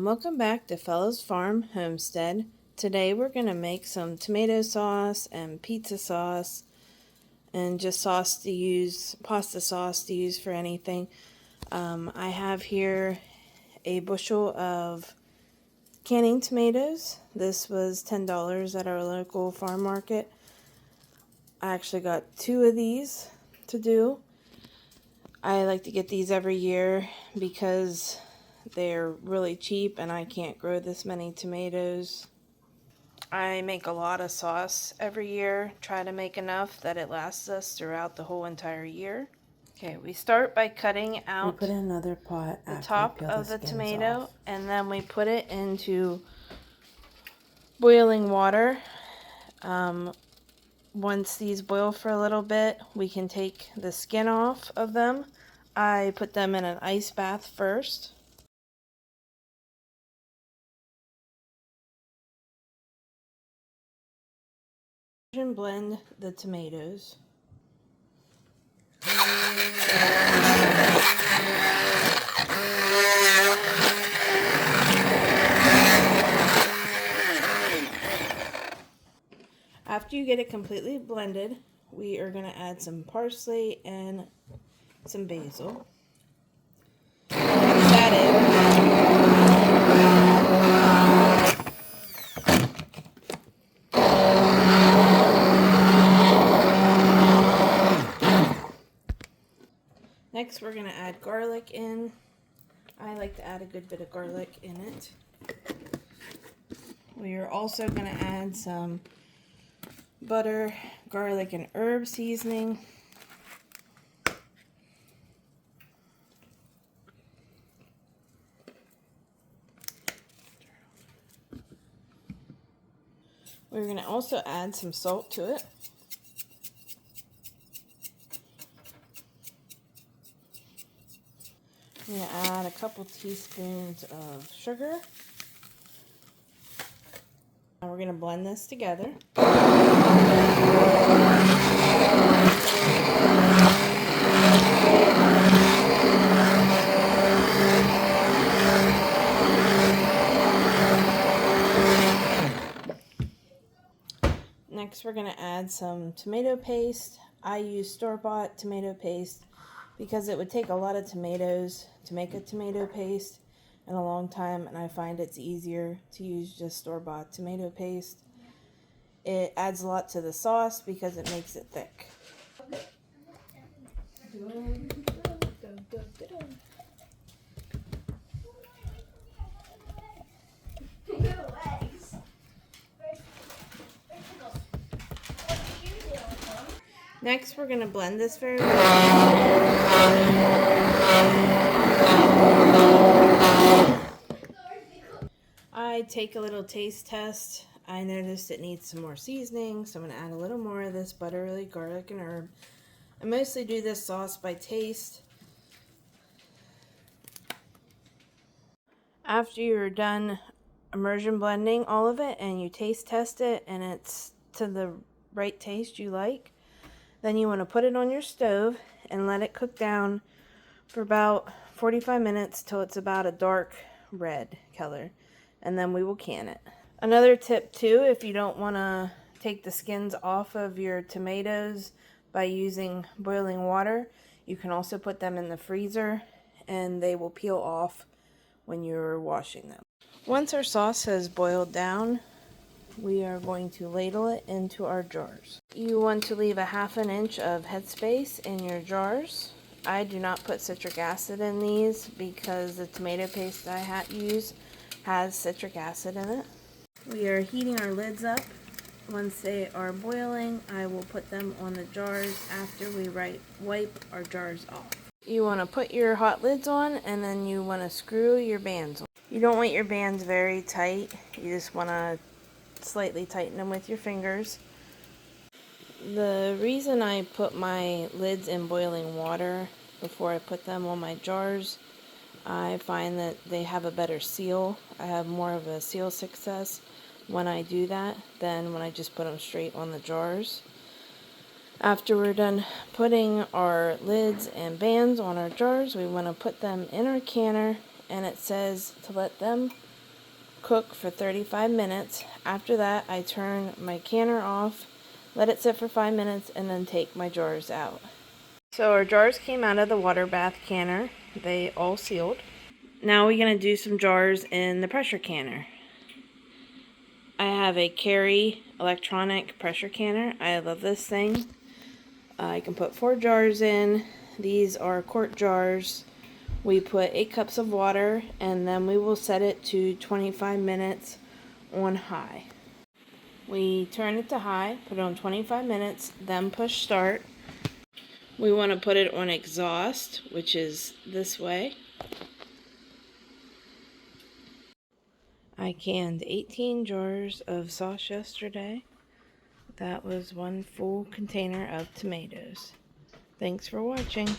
Welcome back to Fellows Farm Homestead. Today we're going to make some tomato sauce and pizza sauce and just sauce to use, pasta sauce to use for anything. I have here a bushel of canning tomatoes. This was $10 at our local farm market. I actually got 2 of these to do. I like to get these every year because they're really cheap and I can't grow this many tomatoes. I make a lot of sauce every year, try to make enough that it lasts us throughout the whole entire year. Okay, we start by cutting out put in another pot the top of the tomato off. And then we put it into boiling water. Once these boil for a little bit, we can take the skin off of them. I put them in an ice bath first. And blend the tomatoes. After you get it completely blended, we are going to add some parsley and some basil. Mix that in. Next, we're going to add garlic in. I like to add a good bit of garlic in it. We are also going to add some butter, garlic, and herb seasoning. We're going to also add some salt to it. I'm going to add a couple teaspoons of sugar. Now we're going to blend this together. Next, we're going to add some tomato paste. I use store-bought tomato paste because it would take a lot of tomatoes to make a tomato paste in a long time, and I find it's easier to use just store-bought tomato paste. It adds a lot to the sauce because it makes it thick. Next, we're going to blend this very well. I take a little taste test. I noticed it needs some more seasoning, so I'm going to add a little more of this buttery garlic and herb. I mostly do this sauce by taste. After you're done immersion blending all of it and you taste test it and it's to the right taste you like, then you want to put it on your stove and let it cook down for about 45 minutes till it's about a dark red color, and then we will can it. Another tip too, if you don't want to take the skins off of your tomatoes by using boiling water, you can also put them in the freezer and they will peel off when you're washing them. Once our sauce has boiled down, we are going to ladle it into our jars. You want to leave a ½ inch of headspace in your jars. I do not put citric acid in these because the tomato paste I use has citric acid in it. We are heating our lids up. Once they are boiling, I will put them on the jars after we wipe our jars off. You want to put your hot lids on and then you want to screw your bands on. You don't want your bands very tight. You just want to slightly tighten them with your fingers. The reason I put my lids in boiling water before I put them on my jars, I find that they have a better seal. I have more of a seal success when I do that than when I just put them straight on the jars. After we're done putting our lids and bands on our jars, we want to put them in our canner, and it says to let them cook for 35 minutes. After that, I turn my canner off, let it sit for 5 minutes, and then take my jars out. So our jars came out of the water bath canner. They all sealed. Now we're going to do some jars in the pressure canner. I have a Carry electronic pressure canner. I love this thing. I can put 4 jars in. These are quart jars. We put 8 cups of water, and then we will set it to 25 minutes on high. We turn it to high, put it on 25 minutes, then push start. We want to put it on exhaust, which is this way. I canned 18 jars of sauce yesterday. That was 1 full container of tomatoes. Thanks for watching.